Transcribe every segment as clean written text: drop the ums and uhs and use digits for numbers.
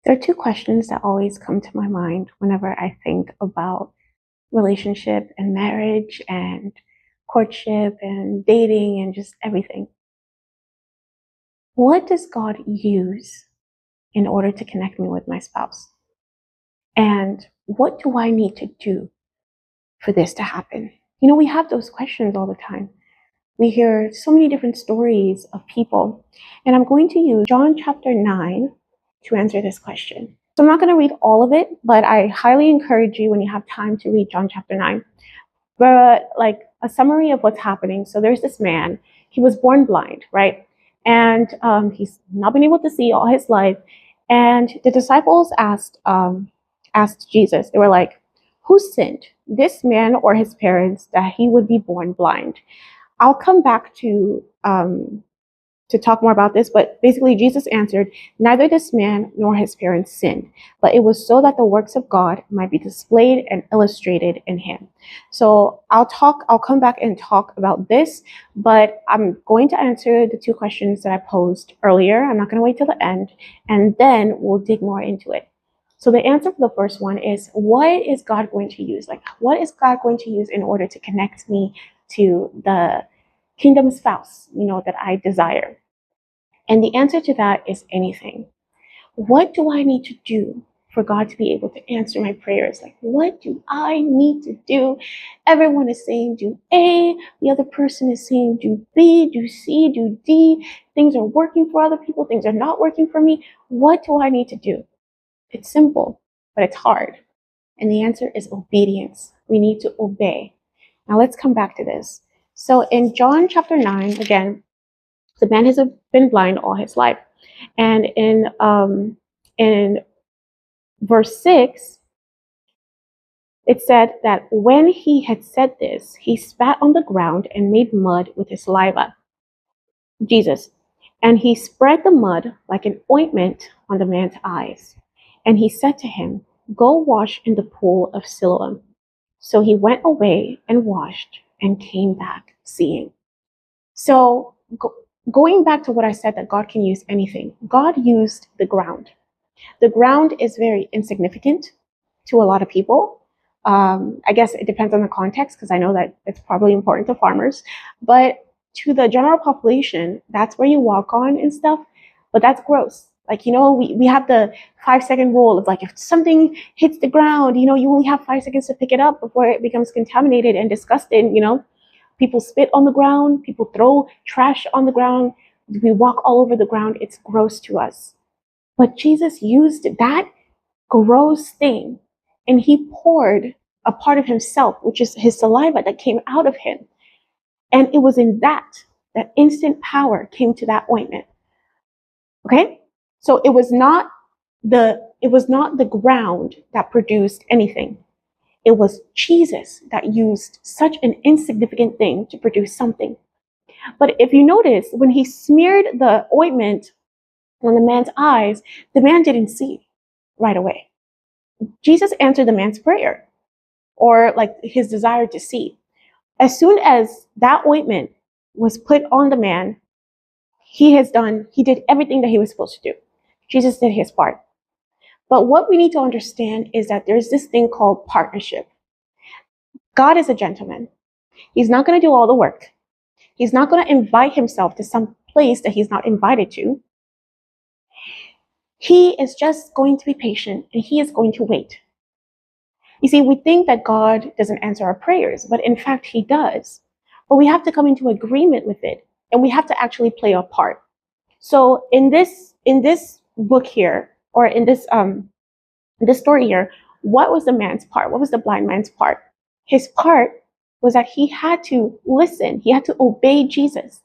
There are two questions that always come to my mind whenever I think about relationship and marriage and courtship and dating and just everything. What does God use in order to connect me with my spouse? And what do I need to do for this to happen? We have those questions all the time. We hear so many different stories of people. And I'm going to use John chapter 9 to answer this question. So I'm not going to read all of it, but I highly encourage you when you have time to read John chapter 9. But like a summary of what's happening. So there's this man, he was born blind, right? And he's not been able to see all his life. And the disciples asked Jesus, they were like, who sinned, this man or his parents, that he would be born blind? I'll come back to talk more about this, but basically Jesus answered, neither this man nor his parents sinned, but it was so that the works of God might be displayed and illustrated in him. So I'll come back and talk about this, but I'm going to answer the two questions that I posed earlier. I'm not going to wait till the end, and then we'll dig more into it. So the answer for the first one is, what is God going to use? Like, what is God going to use in order to connect me to the kingdom spouse, that I desire? And the answer to that is anything. What do I need to do for God to be able to answer my prayers? Like, what do I need to do? Everyone is saying do A, the other person is saying do B, do C, do D. Things are working for other people, things are not working for me. What do I need to do? It's simple, but it's hard. And the answer is obedience. We need to obey. Now let's come back to this. So in John chapter 9, again, the man has been blind all his life. And in verse 6, it said that when he had said this, he spat on the ground and made mud with his saliva. Jesus. And he spread the mud like an ointment on the man's eyes. And he said to him, go wash in the pool of Siloam. So he went away and washed and came back seeing. So going back to what I said, that God can use anything, God used the ground. The ground is very insignificant to a lot of people. I guess it depends on the context, because I know that it's probably important to farmers. But to the general population, that's where you walk on and stuff. But that's gross. Like, we have the 5-second rule of, like, if something hits the ground, you only have 5 seconds to pick it up before it becomes contaminated and disgusting, People spit on the ground, people throw trash on the ground, we walk all over the ground. It's gross to us. But Jesus used that gross thing, and he poured a part of himself, which is his saliva that came out of him. And it was in that instant power came to that ointment. Okay? So it was not the ground that produced anything. It was Jesus that used such an insignificant thing to produce something. But if you notice, when he smeared the ointment on the man's eyes, the man didn't see right away. Jesus answered the man's prayer, or like his desire to see. As soon as that ointment was put on the man, he did everything that he was supposed to do. Jesus did his part. But what we need to understand is that there's this thing called partnership. God is a gentleman. He's not going to do all the work. He's not going to invite himself to some place that he's not invited to. He is just going to be patient, and he is going to wait. You see, we think that God doesn't answer our prayers, but in fact, he does. But we have to come into agreement with it, and we have to actually play our part. So in this book here, or in this story here, what was the man's part? What was the blind man's part? His part was that he had to listen. He had to obey Jesus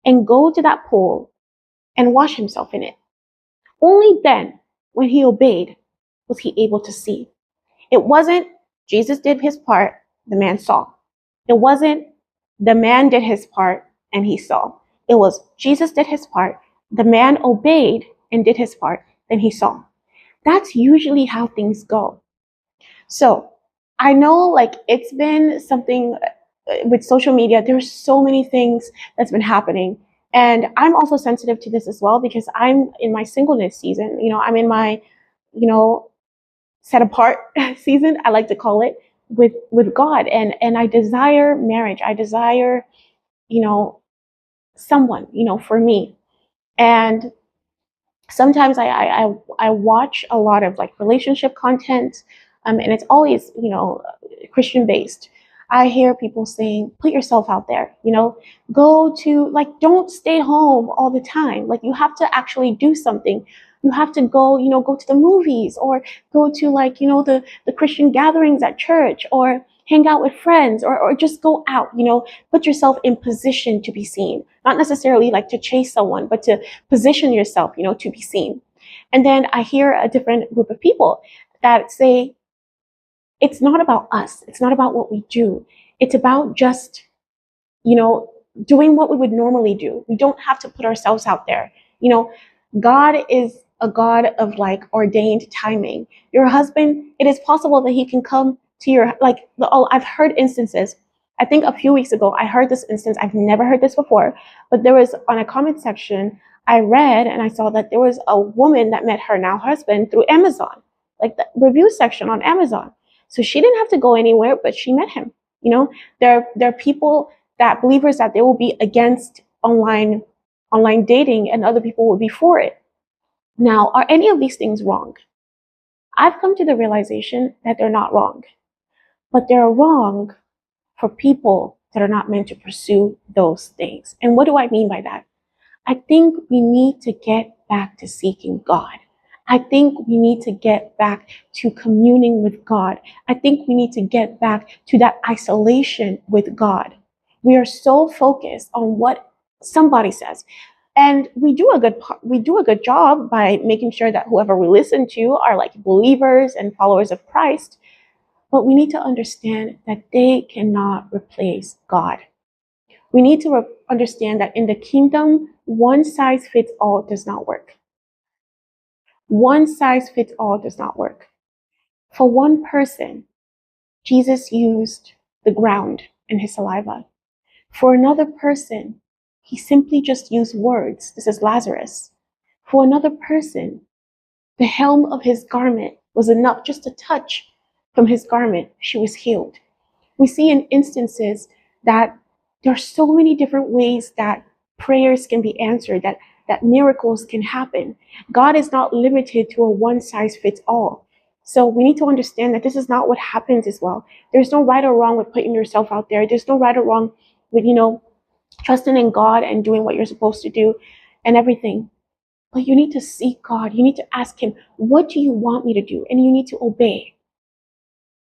and go to that pool and wash himself in it. Only then, when he obeyed, was he able to see. It wasn't Jesus did his part, the man saw. It wasn't the man did his part and he saw. It was Jesus did his part, the man obeyed and did his part, then he saw. That's usually how things go. So I know, like, it's been something with social media. There's so many things that's been happening. And I'm also sensitive to this as well, because I'm in my singleness season. I'm in my set apart season, I like to call it, with God. And I desire marriage. I desire, you know, someone, for me. And sometimes I watch a lot of like relationship content, and it's always, Christian based. I hear people saying, put yourself out there, go to, like, don't stay home all the time. Like, you have to actually do something. You have to go, go to the movies, or go to, like, the Christian gatherings at church, or hang out with friends, or just go out, put yourself in position to be seen. Not necessarily like to chase someone, but to position yourself, to be seen. And then I hear a different group of people that say, it's not about us. It's not about what we do. It's about just, you know, doing what we would normally do. We don't have to put ourselves out there. God is a God of like ordained timing. Your husband, it is possible that he can come to your, like, I've heard instances. I think a few weeks ago, I heard this instance. I've never heard this before, but there was, on a comment section, I read and I saw that there was a woman that met her now husband through Amazon, like the review section on Amazon. So she didn't have to go anywhere, but she met him. There are people, that believers, that they will be against online dating, and other people will be for it. Now, are any of these things wrong? I've come to the realization that they're not wrong, but they're wrong for people that are not meant to pursue those things. And what do I mean by that? I think we need to get back to seeking God. I think we need to get back to communing with God. I think we need to get back to that isolation with God. We are so focused on what somebody says. And we do a good job by making sure that whoever we listen to are like believers and followers of Christ. But we need to understand that they cannot replace God. We need to understand that in the kingdom, one size fits all does not work. One size fits all does not work. For one person, Jesus used the ground in his saliva. For another person, he simply just used words. This is Lazarus. For another person, the hem of his garment was enough, just a touch from his garment, she was healed. We see in instances that there are so many different ways that prayers can be answered, that miracles can happen. God is not limited to a one size fits all. So we need to understand that this is not what happens as well. There's no right or wrong with putting yourself out there. There's no right or wrong with, trusting in God and doing what you're supposed to do and everything. But you need to seek God. You need to ask him, what do you want me to do? And you need to obey.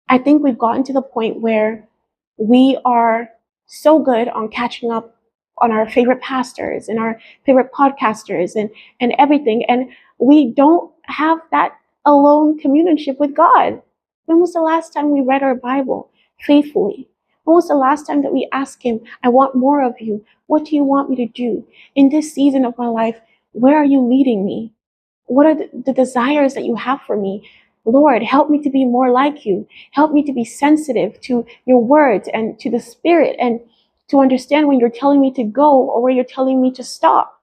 I think we've gotten to the point where we are so good on catching up on our favorite pastors and our favorite podcasters and everything. And we don't have that alone communionship with God. When was the last time we read our Bible faithfully? When was the last time that we asked him, I want more of you. What do you want me to do? In this season of my life, where are you leading me? What are the desires that you have for me? Lord, help me to be more like you. Help me to be sensitive to your words and to the Spirit, and to understand when you're telling me to go or where you're telling me to stop.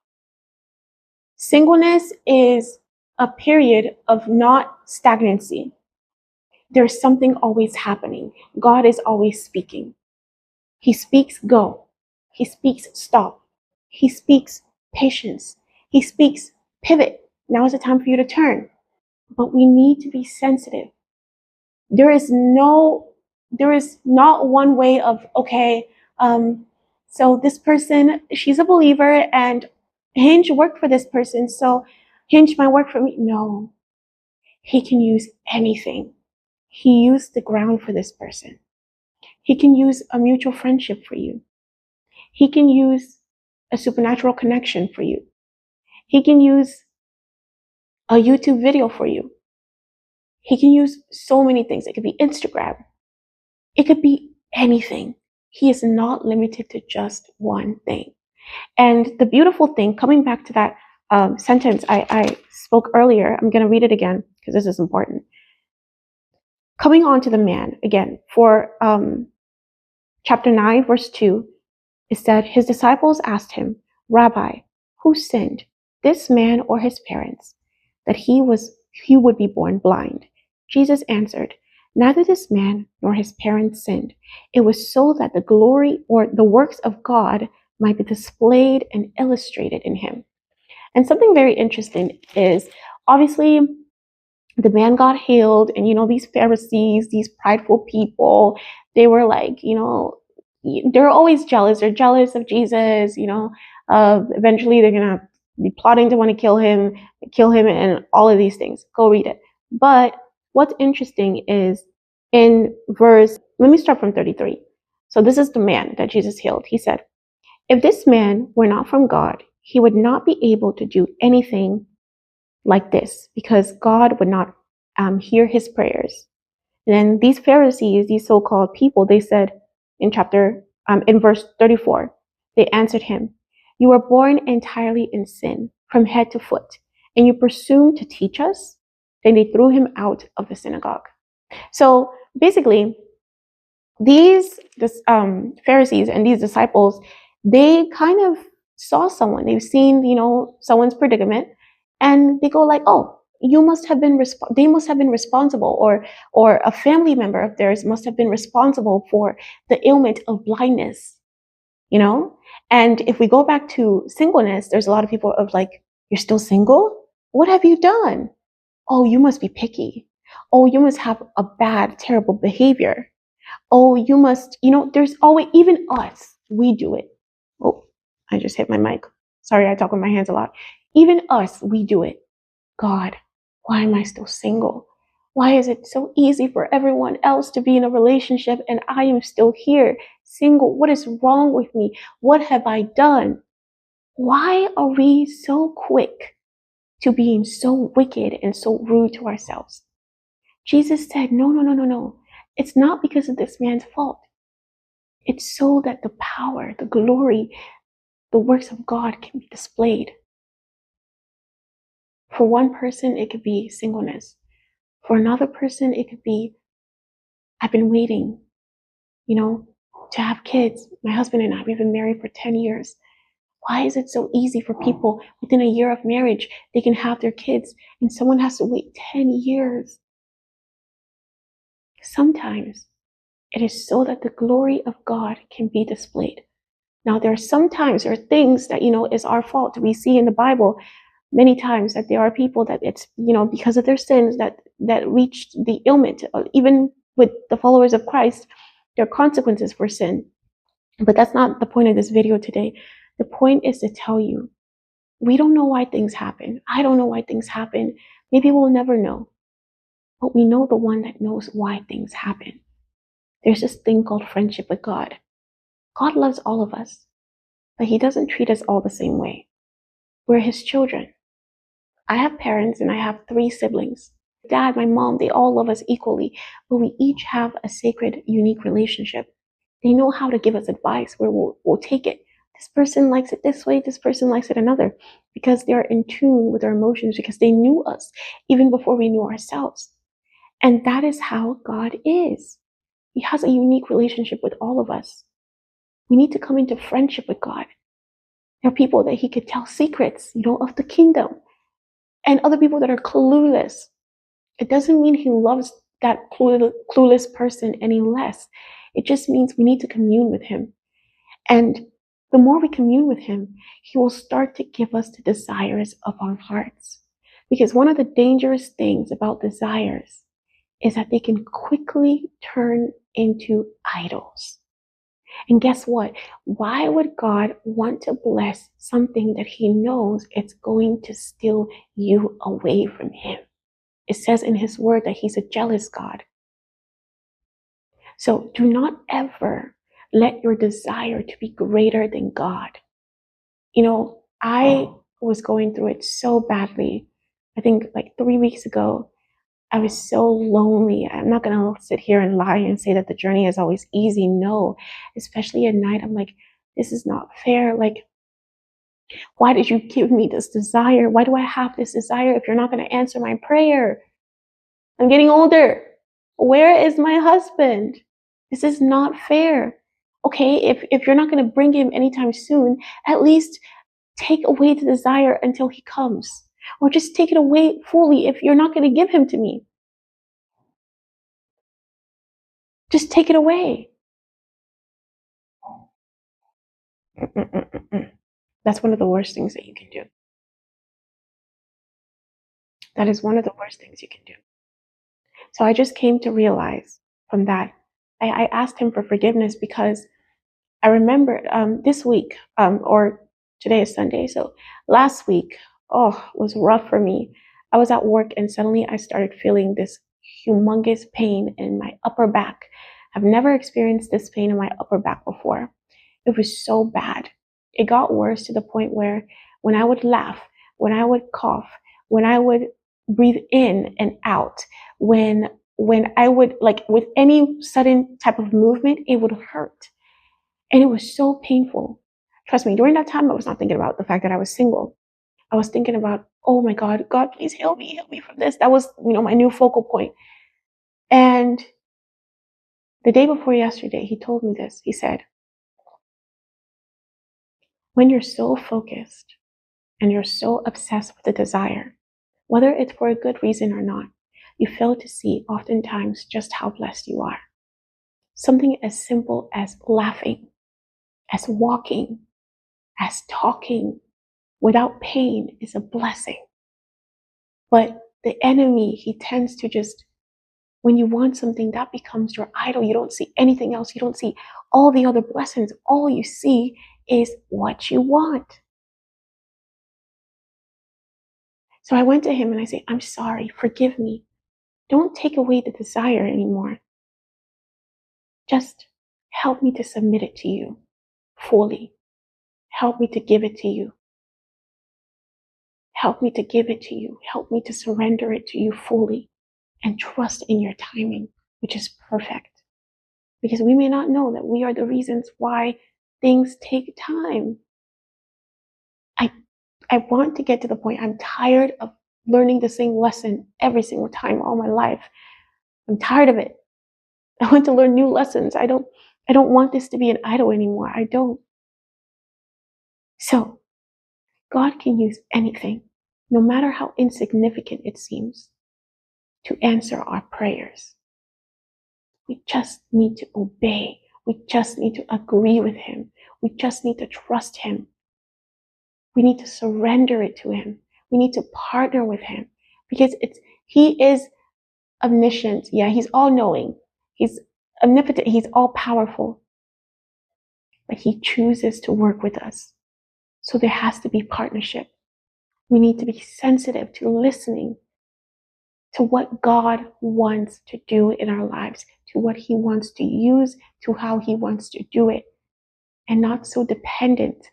Singleness is a period of not stagnancy. There's something always happening. God is always speaking. He speaks go. He speaks stop. He speaks patience. He speaks pivot. Now is the time for you to turn. But we need to be sensitive. There is not one way of, okay, so this person, she's a believer, and Hinge worked for this person, so Hinge might work for me. No, he can use anything. He used the ground for this person. He can use a mutual friendship for you. He can use a supernatural connection for you. He can use a YouTube video for you. He can use so many things. It could be Instagram. It could be anything. He is not limited to just one thing. And the beautiful thing, coming back to that sentence I spoke earlier, I'm going to read it again because this is important. Coming on to the man, again, for chapter 9, verse 2, it said, his disciples asked him, Rabbi, who sinned, this man or his parents, that he was he would be born blind. Jesus answered, neither this man nor his parents sinned. It was so that the glory or the works of God might be displayed and illustrated in him. And something very interesting is, obviously, the man got healed, and these Pharisees, these prideful people, they were like, they're always jealous. They're jealous of Jesus. Eventually they're gonna be plotting to want to kill him, and all of these things. Go read it. But what's interesting is in verse. Let me start from 33. So this is the man that Jesus healed. He said, if this man were not from God, he would not be able to do anything like this, because God would not hear his prayers. And then these Pharisees, these so-called people, they said in verse 34, they answered him, you were born entirely in sin from head to foot, and you presume to teach us? Then they threw him out of the synagogue. So basically, these Pharisees and these disciples, they kind of saw someone. They've seen, someone's predicament, and they go like, "Oh, you must have been they must have been responsible, or a family member of theirs must have been responsible for the ailment of blindness." And if we go back to singleness, there's a lot of people of like, "You're still single? What have you done? Oh, you must be picky. Oh, you must have a bad, terrible behavior. Oh, you must, there's always, even us, we do it." Oh, I just hit my mic. Sorry, I talk with my hands a lot. Even us, we do it. God, why am I still single? Why is it so easy for everyone else to be in a relationship and I am still here, single? What is wrong with me? What have I done? Why are we so quick to being so wicked and so rude to ourselves? Jesus said, no, no, no, no, no. It's not because of this man's fault. It's so that the power, the glory, the works of God can be displayed. For one person, it could be singleness. For another person, it could be, I've been waiting, to have kids. My husband and I, we've been married for 10 years. Why is it so easy for people within a year of marriage, they can have their kids, and someone has to wait 10 years? Sometimes it is so that the glory of God can be displayed. Now, there are things that, is our fault. We see in the Bible many times that there are people that it's, because of their sins that reached the ailment. Even with the followers of Christ, there are consequences for sin. But that's not the point of this video today. The point is to tell you, we don't know why things happen. I don't know why things happen. Maybe we'll never know. But we know the one that knows why things happen. There's this thing called friendship with God. God loves all of us, but he doesn't treat us all the same way. We're his children. I have parents and I have 3 siblings. Dad, my mom, they all love us equally, but we each have a sacred, unique relationship. They know how to give us advice where we'll take it. This person likes it this way, this person likes it another, because they're in tune with our emotions, because they knew us even before we knew ourselves. And that is how God is. He has a unique relationship with all of us. We need to come into friendship with God. There are people that he could tell secrets, of the kingdom, and other people that are clueless. It doesn't mean he loves that clueless person any less. It just means we need to commune with him. And the more we commune with him, he will start to give us the desires of our hearts. Because one of the dangerous things about desires is that they can quickly turn into idols. And guess what? Why would God want to bless something that he knows it's going to steal you away from him? It says in his word that he's a jealous God. So do not ever let your desire to be greater than God. I was going through it so badly. I think like 3 weeks ago, I was so lonely. I'm not going to sit here and lie and say that the journey is always easy. No, especially at night. I'm like, this is not fair. Like, why did you give me this desire? Why do I have this desire if you're not going to answer my prayer? I'm getting older. Where is my husband? This is not fair. Okay, if you're not going to bring him anytime soon, at least take away the desire until he comes. Or just take it away fully if you're not going to give him to me. Just take it away. Mm-mm-mm-mm. That's one of the worst things that you can do. That is one of the worst things you can do. So I just came to realize from that, I asked him for forgiveness because I remember this week, or today is Sunday, so last week, oh, was rough for me. I was at work and suddenly I started feeling this humongous pain in my upper back. I've never experienced this pain in my upper back before. It was so bad. It got worse to the point where when I would laugh, when I would cough, when I would breathe in and out, when I would like with any sudden type of movement, it would hurt. And it was so painful. Trust me, during that time, I was not thinking about the fact that I was single. I was thinking about, oh my God, God, please help me from this. That was, my new focal point. And the day before yesterday, he told me this. He said, when you're so focused and you're so obsessed with the desire, whether it's for a good reason or not, you fail to see oftentimes just how blessed you are. Something as simple as laughing, as walking, as talking without pain is a blessing. But the enemy, he tends to just, when you want something, that becomes your idol. You don't see anything else. You don't see all the other blessings. All you see is what you want. So I went to him and I say, I'm sorry, forgive me. Don't take away the desire anymore. Just help me to submit it to you fully. Help me to give it to you. Help me to give it to you. Help me to surrender it to you fully and trust in your timing, which is perfect. Because we may not know that we are the reasons why things take time. I want to get to the point. I'm tired of learning the same lesson every single time all my life. I'm tired of it. I want to learn new lessons. I don't want this to be an idol anymore. I don't. So God can use anything, no matter how insignificant it seems, to answer our prayers. We just need to obey. We just need to agree with him. We just need to trust him. We need to surrender it to him. We need to partner with him because he is omniscient. Yeah, he's all knowing. He's omnipotent. He's all powerful. But he chooses to work with us. So there has to be partnership. We need to be sensitive to listening to what God wants to do in our lives, to what he wants to use, to how he wants to do it, and not so dependent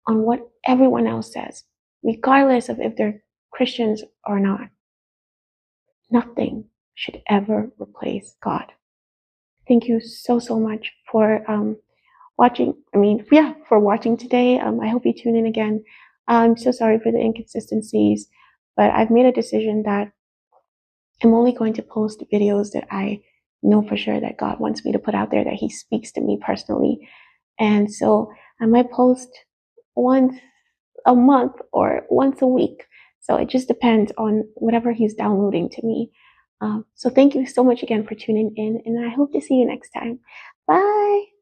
on what everyone else says, regardless of if they're Christians or not. Nothing should ever replace God. Thank you so, so much for watching. For watching today. I hope you tune in again. I'm so sorry for the inconsistencies, but I've made a decision that I'm only going to post videos that I know for sure that God wants me to put out there, that he speaks to me personally. And so I might post once a month or once a week. So it just depends on whatever he's downloading to me. So thank you so much again for tuning in, and I hope to see you next time. Bye.